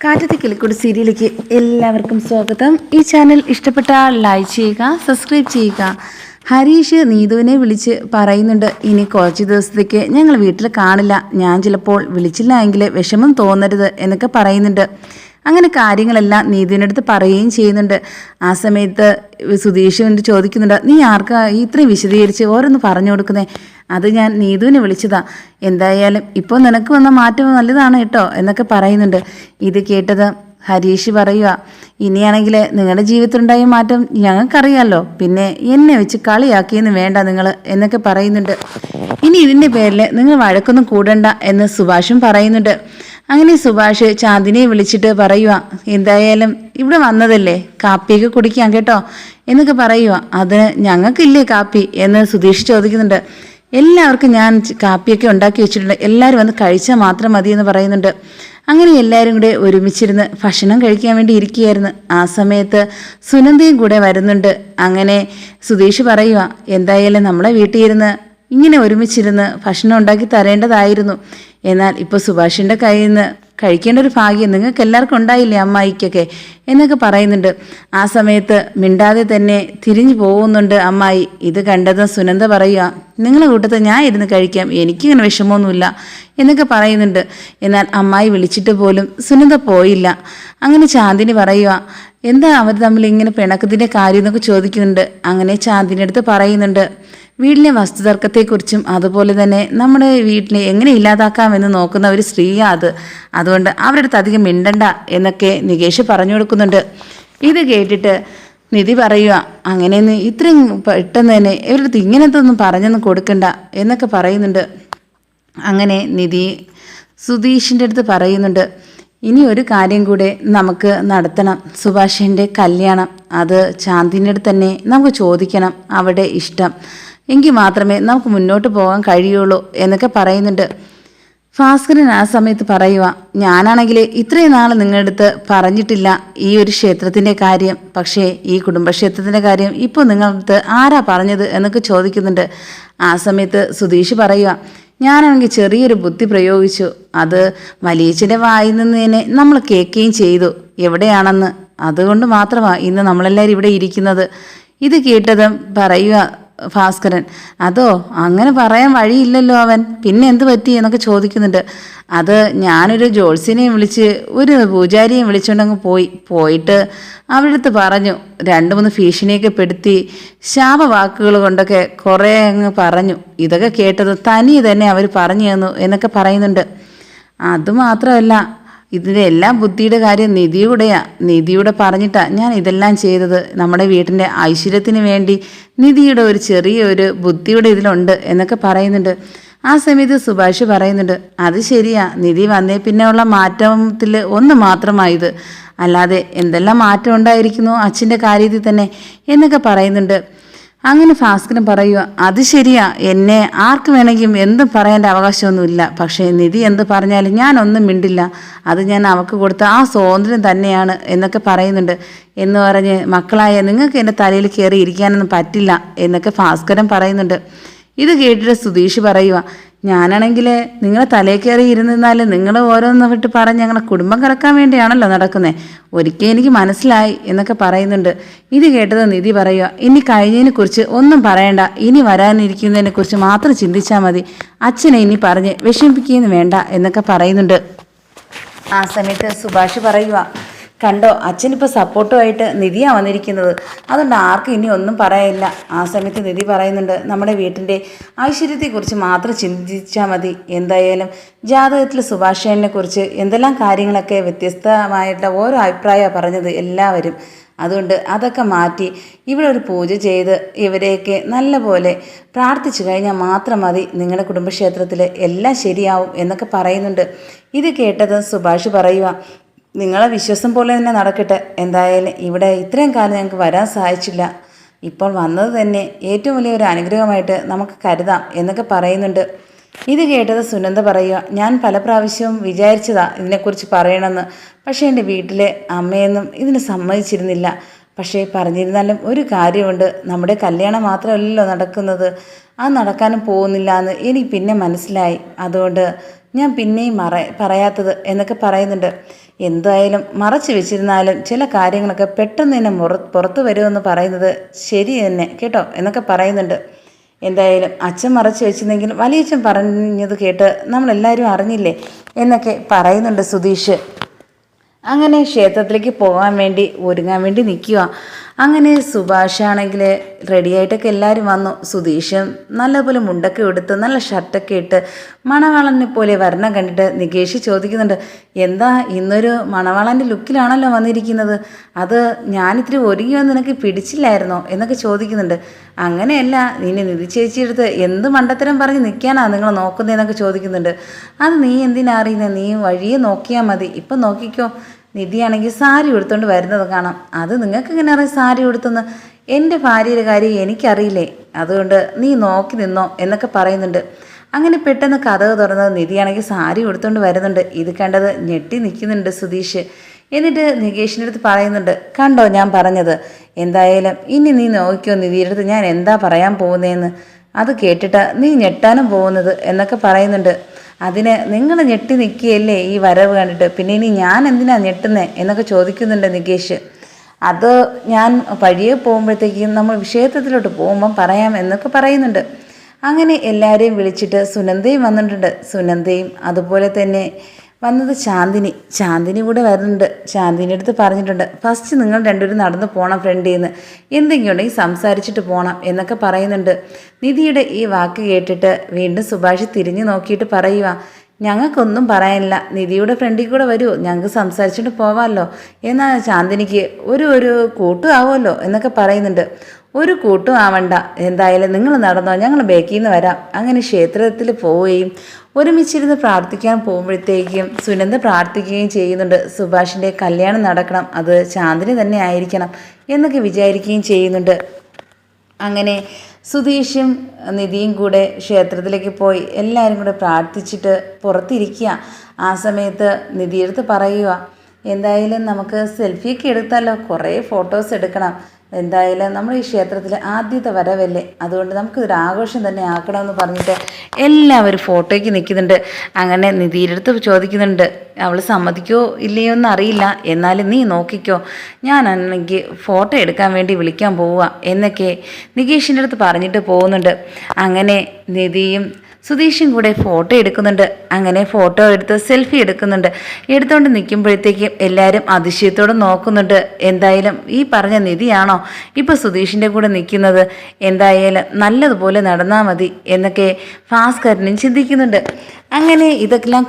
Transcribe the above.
കാറ്റത്തെ കിളിക്കൂട് സീരിയലിലേക്ക് എല്ലാവർക്കും സ്വാഗതം. ഈ ചാനൽ ഇഷ്ടപ്പെട്ടാൽ ലൈക്ക് ചെയ്യുക, സബ്സ്ക്രൈബ് ചെയ്യുക. ഹരീഷ് നീതുവിനെ വിളിച്ച് പറയുന്നുണ്ട്, ഇനി കുറച്ച് ദിവസത്തേക്ക് ഞങ്ങൾ വീട്ടിൽ കാണില്ല, ഞാൻ ചിലപ്പോൾ വിളിച്ചില്ല എങ്കിൽ വിഷമം തോന്നരുത് എന്നൊക്കെ പറയുന്നുണ്ട്. അങ്ങനെ കാര്യങ്ങളെല്ലാം നീതുവിൻ്റെ അടുത്ത് പറയുകയും ചെയ്യുന്നുണ്ട്. ആ സമയത്ത് സുധീഷ് കൊണ്ട് ചോദിക്കുന്നുണ്ട്, നീ ആർക്കാ ഇത്രയും വിശദീകരിച്ച് ഓരോന്ന് പറഞ്ഞു കൊടുക്കുന്നേ? അത് ഞാൻ നീതുവിനെ വിളിച്ചതാ. എന്തായാലും ഇപ്പോൾ നിനക്ക് വന്ന മാറ്റം നല്ലതാണ് കേട്ടോ എന്നൊക്കെ പറയുന്നുണ്ട്. ഇത് കേട്ടത് ഹരീഷ് പറയുക, ഇനിയാണെങ്കിൽ നിങ്ങളുടെ ജീവിതത്തിലുണ്ടായ മാറ്റം ഞങ്ങൾക്കറിയാമല്ലോ, പിന്നെ എന്നെ വെച്ച് കളിയാക്കിയെന്ന് വേണ്ട നിങ്ങൾ എന്നൊക്കെ പറയുന്നുണ്ട്. ഇനി ഇതിൻ്റെ പേരിൽ നിങ്ങൾ വഴക്കൊന്നും കൂടണ്ട എന്ന് സുഭാഷും പറയുന്നുണ്ട്. അങ്ങനെ സുഭാഷ് ചാന്ദിനിയെ വിളിച്ചിട്ട് പറയുക, എന്തായാലും ഇവിടെ വന്നതല്ലേ, കാപ്പിയൊക്കെ കുടിക്കാം കേട്ടോ എന്നൊക്കെ പറയുക. അതിന് ഞങ്ങൾക്കില്ലേ കാപ്പി എന്ന് സുധീഷ് ചോദിക്കുന്നുണ്ട്. എല്ലാവർക്കും ഞാൻ കാപ്പിയൊക്കെ ഉണ്ടാക്കി വെച്ചിട്ടുണ്ട്, എല്ലാവരും വന്ന് കഴിച്ചാൽ മാത്രം മതി എന്ന് പറയുന്നുണ്ട്. അങ്ങനെ എല്ലാവരും കൂടെ ഒരുമിച്ചിരുന്ന് ഭക്ഷണം കഴിക്കാൻ വേണ്ടി ഇരിക്കുകയായിരുന്നു. ആ സമയത്ത് സുനന്ദയും കൂടെ വരുന്നുണ്ട്. അങ്ങനെ സുധീഷ് പറയുക, എന്തായാലും നമ്മളെ വീട്ടിൽ ഇരുന്ന് ഇങ്ങനെ ഒരുമിച്ചിരുന്ന് ഭക്ഷണം ഉണ്ടാക്കി തരേണ്ടതായിരുന്നു, എന്നാൽ ഇപ്പോൾ സുഭാഷിൻ്റെ കയ്യിൽ നിന്ന് കഴിക്കേണ്ട ഒരു ഭാഗ്യം നിങ്ങൾക്ക് എല്ലാവർക്കും ഉണ്ടായില്ലേ അമ്മായിക്കൊക്കെ എന്നൊക്കെ പറയുന്നുണ്ട്. ആ സമയത്ത് മിണ്ടാതെ തന്നെ തിരിഞ്ഞു പോകുന്നുണ്ട് അമ്മായി. ഇത് കണ്ടത് സുനന്ദ പറയുക, നിങ്ങളെ കൂട്ടത്തിൽ ഞാൻ ഇരുന്ന് കഴിക്കാം, എനിക്കിങ്ങനെ വിഷമമൊന്നുമില്ല എന്നൊക്കെ പറയുന്നുണ്ട്. എന്നാൽ അമ്മായി വിളിച്ചിട്ട് പോലും സുനന്ദ പോയില്ല. അങ്ങനെ ചാന്ദിനി പറയുക, എന്താ അവർ തമ്മിൽ ഇങ്ങനെ പിണക്കത്തിൻ്റെ കാര്യം എന്നൊക്കെ ചോദിക്കുന്നുണ്ട്. അങ്ങനെ ചാന്ദിനി അടുത്ത് പറയുന്നുണ്ട്, വീട്ടിലെ വസ്തുതർക്കത്തെക്കുറിച്ചും അതുപോലെ തന്നെ നമ്മുടെ വീട്ടിലെ എങ്ങനെ ഇല്ലാതാക്കാമെന്ന് നോക്കുന്ന ഒരു സ്ത്രീയാണ് അതുകൊണ്ട് അവരുടെ അടുത്ത് അധികം മിണ്ടണ്ട എന്നൊക്കെ നികേഷ് പറഞ്ഞു കൊടുക്കുന്നുണ്ട്. ഇത് കേട്ടിട്ട് നിധി പറയുക, അങ്ങനെയൊന്നും ഇത്രയും പെട്ടെന്ന് തന്നെ ഇവരുടെ അടുത്ത് ഇങ്ങനത്തെ ഒന്നും പറഞ്ഞൊന്നും കൊടുക്കണ്ട എന്നൊക്കെ പറയുന്നുണ്ട്. അങ്ങനെ നിധി സുധീഷിൻ്റെ അടുത്ത് പറയുന്നുണ്ട്, ഇനി ഒരു കാര്യം കൂടെ നമുക്ക് നടത്തണം, സുഭാഷിൻ്റെ കല്യാണം അത് ചാന്ദിൻ്റെ അടുത്ത് തന്നെ നമുക്ക് ചോദിക്കണം, അവിടെ ഇഷ്ടം എങ്കിൽ മാത്രമേ നമുക്ക് മുന്നോട്ട് പോകാൻ കഴിയുള്ളൂ എന്നൊക്കെ പറയുന്നുണ്ട്. ഭാസ്കരൻ ആ സമയത്ത് പറയുക, ഞാനാണെങ്കിൽ ഇത്രയും നാൾ നിങ്ങളുടെ അടുത്ത് പറഞ്ഞിട്ടില്ല ഈ ഒരു ക്ഷേത്രത്തിൻ്റെ കാര്യം, പക്ഷേ ഈ കുടുംബക്ഷേത്രത്തിൻ്റെ കാര്യം ഇപ്പോൾ നിങ്ങളടുത്ത് ആരാ പറഞ്ഞത് എന്നൊക്കെ ചോദിക്കുന്നുണ്ട്. ആ സമയത്ത് സുധീഷ് പറയുക, ഞാനാണെങ്കിൽ ചെറിയൊരു ബുദ്ധി പ്രയോഗിച്ചു, അത് വലിയച്ഛൻ്റെ വായിൽ നിന്ന് തന്നെ നമ്മൾ കേൾക്കുകയും ചെയ്തു എവിടെയാണെന്ന്, അതുകൊണ്ട് മാത്രമാണ് ഇന്ന് നമ്മളെല്ലാവരും ഇവിടെ ഇരിക്കുന്നത്. ഇത് കേട്ടതും പറയുക ഭാസ്കരൻ, അതോ അങ്ങനെ പറയാൻ വഴിയില്ലല്ലോ അവൻ, പിന്നെ എന്ത് പറ്റി എന്നൊക്കെ ചോദിക്കുന്നുണ്ട്. അത് ഞാനൊരു ജോത്സ്യനെയും വിളിച്ച് ഒരു പൂജാരിയെയും വിളിച്ചുകൊണ്ടങ്ങ് പോയിട്ട് അവരുടെ അടുത്ത് പറഞ്ഞു, 2-3 ഭീഷണിയൊക്കെ പെടുത്തി ശാപവാക്കുകൾ കൊണ്ടൊക്കെ കുറേ അങ്ങ് പറഞ്ഞു. ഇതൊക്കെ കേട്ടത് തനിയെ തന്നെ അവർ പറഞ്ഞു തന്നു എന്നൊക്കെ പറയുന്നുണ്ട്. അതുമാത്രമല്ല, ഇതിൻ്റെ എല്ലാം ബുദ്ധിയുടെ കാര്യം നിധിയുടെ പറഞ്ഞിട്ടാണ് ഞാൻ ഇതെല്ലാം ചെയ്തത്, നമ്മുടെ വീട്ടിൻ്റെ ഐശ്വര്യത്തിന് വേണ്ടി നിധിയുടെ ഒരു ചെറിയൊരു ബുദ്ധിയുടെ ഇതിലുണ്ട് എന്നൊക്കെ പറയുന്നുണ്ട്. ആ സമയത്ത് സുഭാഷ് പറയുന്നുണ്ട്, അത് ശരിയാ, നിധി വന്നേ പിന്നെ ഉള്ള മാറ്റത്തിൽ ഒന്ന് മാത്രമായത്, അല്ലാതെ എന്തെല്ലാം മാറ്റം ഉണ്ടായിരിക്കുന്നു അച്ഛൻ്റെ കാര്യത്തിൽ തന്നെ എന്നൊക്കെ പറയുന്നുണ്ട്. അങ്ങനെ ഭാസ്കരൻ പറയുക, അത് ശരിയാ, എന്നെ ആർക്ക് വേണമെങ്കിലും എന്തും പറയേണ്ട അവകാശമൊന്നുമില്ല, പക്ഷേ നിധി എന്ത് പറഞ്ഞാലും ഞാനൊന്നും മിണ്ടില്ല, അത് ഞാൻ അവൾക്ക് കൊടുത്ത ആ സ്വാതന്ത്ര്യം തന്നെയാണ് എന്നൊക്കെ പറയുന്നുണ്ട്. എന്ന് പറഞ്ഞ് മക്കളായ നിങ്ങൾക്ക് എൻ്റെ തലയിൽ കയറി ഇരിക്കാനൊന്നും പറ്റില്ല എന്നൊക്കെ ഭാസ്കരൻ പറയുന്നുണ്ട്. ഇത് കേട്ടിട്ട് സുധീഷ് പറയുക, ഞാനാണെങ്കിൽ നിങ്ങളെ തലയിൽ കയറി ഇരുന്നാൽ നിങ്ങൾ ഓരോന്ന് വിട്ട് പറഞ്ഞ് ഞങ്ങളെ കുടുംബം കിടക്കാൻ വേണ്ടിയാണല്ലോ നടക്കുന്നത്, ഒരിക്കൽ എനിക്ക് മനസ്സിലായി എന്നൊക്കെ പറയുന്നുണ്ട്. ഇത് കേട്ടത് നിധി പറയുക, ഇനി കഴിഞ്ഞതിനെ കുറിച്ച് ഒന്നും പറയണ്ട, ഇനി വരാനിരിക്കുന്നതിനെ കുറിച്ച് മാത്രം ചിന്തിച്ചാൽ മതി, അച്ഛനെ ഇനി പറഞ്ഞ് വിഷമിപ്പിക്കുകയെന്ന് വേണ്ട എന്നൊക്കെ പറയുന്നുണ്ട്. ആ സമയത്ത് സുഭാഷ് പറയുക, കണ്ടോ അച്ഛനിപ്പോൾ സപ്പോർട്ടുമായിട്ട് നിധിയാണ് വന്നിരിക്കുന്നത്, അതുകൊണ്ട് ആർക്കും ഇനി ഒന്നും പറയാനില്ല. ആ സമയത്ത് നിധി പറയുന്നുണ്ട്, നമ്മുടെ വീട്ടിൻ്റെ ഐശ്വര്യത്തെക്കുറിച്ച് മാത്രം ചിന്തിച്ചാൽ മതി, എന്തായാലും ജാതകത്തിൽ സുഭാഷേനെ കുറിച്ച് എന്തെല്ലാം കാര്യങ്ങളൊക്കെ വ്യത്യസ്തമായിട്ട് ഓരോ അഭിപ്രായമാണ് പറഞ്ഞത് എല്ലാവരും, അതുകൊണ്ട് അതൊക്കെ മാറ്റി ഇവിടെ ഒരു പൂജ ചെയ്ത് ഇവരെയൊക്കെ നല്ലപോലെ പ്രാർത്ഥിച്ചു കഴിഞ്ഞാൽ മാത്രം മതി, നിങ്ങളുടെ കുടുംബക്ഷേത്രത്തിൽ എല്ലാം ശരിയാവും എന്നൊക്കെ പറയുന്നുണ്ട്. ഇത് കേട്ടത് സുഭാഷ് പറയുക, നിങ്ങളെ വിശ്വാസം പോലെ തന്നെ നടക്കട്ടെ, എന്തായാലും ഇവിടെ ഇത്രയും കാലം ഞങ്ങൾക്ക് വരാൻ സഹായിച്ചില്ല, ഇപ്പോൾ വന്നത് തന്നെ ഏറ്റവും വലിയൊരു അനുഗ്രഹമായിട്ട് നമുക്ക് കരുതാം എന്നൊക്കെ പറയുന്നുണ്ട്. ഇത് കേട്ടത് സുനന്ദ പറയുക, ഞാൻ പല പ്രാവശ്യവും വിചാരിച്ചതാ ഇതിനെക്കുറിച്ച് പറയണമെന്ന്, പക്ഷേ എൻ്റെ വീട്ടിലെ അമ്മയൊന്നും ഇതിന് സമ്മതിച്ചിരുന്നില്ല, പക്ഷേ പറഞ്ഞിരുന്നാലും ഒരു കാര്യമുണ്ട്, നമ്മുടെ കല്യാണം മാത്രമല്ലല്ലോ നടക്കുന്നത്, അത് നടക്കാനും പോകുന്നില്ല എന്ന് എനിക്ക് പിന്നെ മനസ്സിലായി, അതുകൊണ്ട് ഞാൻ പിന്നെയും പറയാത്തത് എന്നൊക്കെ പറയുന്നുണ്ട്. എന്തായാലും മറച്ചു വെച്ചിരുന്നാലും ചില കാര്യങ്ങളൊക്കെ പെട്ടെന്ന് തന്നെ പുറത്തു വരുമെന്ന് പറയുന്നത് ശരി തന്നെ കേട്ടോ എന്നൊക്കെ പറയുന്നുണ്ട്. എന്തായാലും അച്ഛൻ മറച്ചു വെച്ചിരുന്നെങ്കിൽ വലിയച്ഛൻ പറഞ്ഞത് കേട്ട് നമ്മളെല്ലാവരും അറിഞ്ഞില്ലേ എന്നൊക്കെ പറയുന്നുണ്ട് സുധീഷ്. അങ്ങനെ ക്ഷേത്രത്തിലേക്ക് പോകാൻ വേണ്ടി ഒരുങ്ങാൻ വേണ്ടി നിൽക്കുക. അങ്ങനെ സുഭാഷാണെങ്കിൽ റെഡിയായിട്ടൊക്കെ എല്ലാവരും വന്നു. സുധീഷും നല്ലപോലെ മുണ്ടൊക്കെ എടുത്ത് നല്ല ഷർട്ടൊക്കെ ഇട്ട് മണവാളനെ പോലെ വരണം കണ്ടിട്ട് നികേഷ് ചോദിക്കുന്നുണ്ട്, എന്താ ഇന്നൊരു മണവാളൻ്റെ ലുക്കിലാണല്ലോ വന്നിരിക്കുന്നത്, അത് ഞാനിത്തിരി ഒരുങ്ങി വന്ന് നിനക്ക് പിടിച്ചില്ലായിരുന്നോ എന്നൊക്കെ ചോദിക്കുന്നുണ്ട്. അങ്ങനെയല്ല, നിന്നെ നിധി ചേച്ചിയെടുത്ത് എന്ത് മണ്ടത്തരം പറഞ്ഞ് നിൽക്കാനാ നിങ്ങൾ നോക്കുന്നതെന്നൊക്കെ ചോദിക്കുന്നുണ്ട്. അത് നീ എന്തിനാ അറിയുന്നത്, നീ വഴിയെ നോക്കിയാൽ മതി. ഇപ്പം നോക്കിക്കോ, നിധിയാണെങ്കിൽ സാരി ഉടുത്തോണ്ട് വരുന്നത് കാണാം. അത് നിങ്ങൾക്ക് ഇങ്ങനെ അറിയാം സാരി ഉടുത്തെന്ന്? എൻ്റെ ഭാര്യയുടെ കാര്യം എനിക്കറിയില്ലേ, അതുകൊണ്ട് നീ നോക്കി നിന്നോ എന്നൊക്കെ പറയുന്നുണ്ട്. അങ്ങനെ പെട്ടെന്ന് കഥക് തുറന്നത് നിധിയാണെങ്കിൽ സാരി ഉടുത്തോണ്ട് വരുന്നുണ്ട്. ഇത് കണ്ടത് ഞെട്ടി നിൽക്കുന്നുണ്ട് സുധീഷ്. എന്നിട്ട് നികേഷിൻ്റെ അടുത്ത് പറയുന്നുണ്ട്, കണ്ടോ ഞാൻ പറഞ്ഞത്, എന്തായാലും ഇനി നീ നോക്കിയോ നിധിയുടെ അടുത്ത് ഞാൻ എന്താ പറയാൻ പോകുന്നതെന്ന്, അത് കേട്ടിട്ട് നീ ഞെട്ടാനും പോകുന്നത് എന്നൊക്കെ പറയുന്നുണ്ട്. അതിന് നിങ്ങൾ ഞെട്ടി നിൽക്കുകയല്ലേ ഈ വരവ് കണ്ടിട്ട്, പിന്നെ ഇനി ഞാൻ എന്തിനാ ഞെട്ടുന്നത് എന്നൊക്കെ ചോദിക്കുന്നുണ്ട് നികേഷ്. അത് ഞാൻ വഴിയെ പോകുമ്പോഴത്തേക്കും നമ്മൾ ക്ഷേത്രത്തിലോട്ട് പോകുമ്പം പറയാം എന്നൊക്കെ പറയുന്നുണ്ട്. അങ്ങനെ എല്ലാവരെയും വിളിച്ചിട്ട് സുനന്ദയും വന്നിട്ടുണ്ട്. സുനന്ദയും അതുപോലെ തന്നെ വന്നത് ചാന്ദിനി കൂടെ വരുന്നുണ്ട്. ചാന്ദിനി അടുത്ത് പറഞ്ഞിട്ടുണ്ട്, ഫസ്റ്റ് നിങ്ങൾ രണ്ടുപേരും നടന്നു പോകണം ഫ്രണ്ടിൽ നിന്ന്, എന്തെങ്കിലും ഉണ്ടെങ്കിൽ സംസാരിച്ചിട്ട് പോകണം എന്നൊക്കെ പറയുന്നുണ്ട്. നിധിയുടെ ഈ വാക്ക് കേട്ടിട്ട് വീണ്ടും സുഭാഷ് തിരിഞ്ഞു നോക്കിയിട്ട് പറയുക, ഞങ്ങൾക്കൊന്നും പറയാനില്ല, നിധിയുടെ ഫ്രണ്ടിൽ കൂടെ വരുമോ, ഞങ്ങൾക്ക് സംസാരിച്ചിട്ട് പോവാമല്ലോ, എന്നാൽ ചാന്ദിനിക്ക് ഒരു കൂട്ടും ആവുമല്ലോ എന്നൊക്കെ പറയുന്നുണ്ട്. ഒരു കൂട്ടും ആവണ്ട, എന്തായാലും നിങ്ങൾ നടന്നോ, ഞങ്ങൾ ബേക്കിൽ നിന്ന് വരാം. അങ്ങനെ ക്ഷേത്രത്തിൽ പോവുകയും ഒരുമിച്ചിരുന്ന് പ്രാർത്ഥിക്കാൻ പോകുമ്പോഴത്തേക്കും സുനന്ദ പ്രാർത്ഥിക്കുകയും ചെയ്യുന്നുണ്ട്. സുഭാഷിൻ്റെ കല്യാണം നടക്കണം, അത് ചാന്ദിനി തന്നെ ആയിരിക്കണം എന്നൊക്കെ വിചാരിക്കുകയും ചെയ്യുന്നുണ്ട്. അങ്ങനെ സുധീഷും നിധിയും കൂടെ ക്ഷേത്രത്തിലേക്ക് പോയി എല്ലാവരും കൂടെ പ്രാർത്ഥിച്ചിട്ട് പുറത്തിരിക്കുക. ആ സമയത്ത് നിധിയെടുത്ത് പറയുക, എന്തായാലും നമുക്ക് സെൽഫിയൊക്കെ എടുത്താലോ, കുറേ ഫോട്ടോസ് എടുക്കണം, എന്തായാലും നമ്മൾ ഈ ക്ഷേത്രത്തിൽ ആദ്യത്തെ വരവല്ലേ, അതുകൊണ്ട് നമുക്കിതൊരു ആഘോഷം തന്നെ ആക്കണമെന്ന് പറഞ്ഞിട്ട് എല്ലാവരും ഫോട്ടോയ്ക്ക് നിൽക്കുന്നുണ്ട്. അങ്ങനെ നിധിയുടെ അടുത്ത് ചോദിക്കുന്നുണ്ട്, അവൾ സമ്മതിക്കോ ഇല്ലയോ എന്ന് അറിയില്ല, എന്നാലും നീ നോക്കിക്കോ, ഞാനാണെങ്കിൽ ഫോട്ടോ എടുക്കാൻ വേണ്ടി വിളിക്കാൻ പോവുക എന്നൊക്കെ നികേഷിൻ്റെ അടുത്ത് പറഞ്ഞിട്ട് പോകുന്നുണ്ട്. അങ്ങനെ നിധിയും സുധീഷും കൂടെ ഫോട്ടോ എടുക്കുന്നുണ്ട്. അങ്ങനെ ഫോട്ടോ എടുത്ത് സെൽഫി എടുക്കുന്നുണ്ട്. എടുത്തുകൊണ്ട് നിൽക്കുമ്പോഴത്തേക്കും എല്ലാവരും അതിശയത്തോടെ നോക്കുന്നുണ്ട്. എന്തായാലും ഈ പറഞ്ഞ നിധിയാണോ ഇപ്പോൾ സുധീഷിൻ്റെ കൂടെ നിൽക്കുന്നത്, എന്തായാലും നല്ലതുപോലെ നടന്നാൽ മതി എന്നൊക്കെ ഭാസ്കരനും ചിന്തിക്കുന്നുണ്ട്. അങ്ങനെ ഇതൊക്കെല്ലാം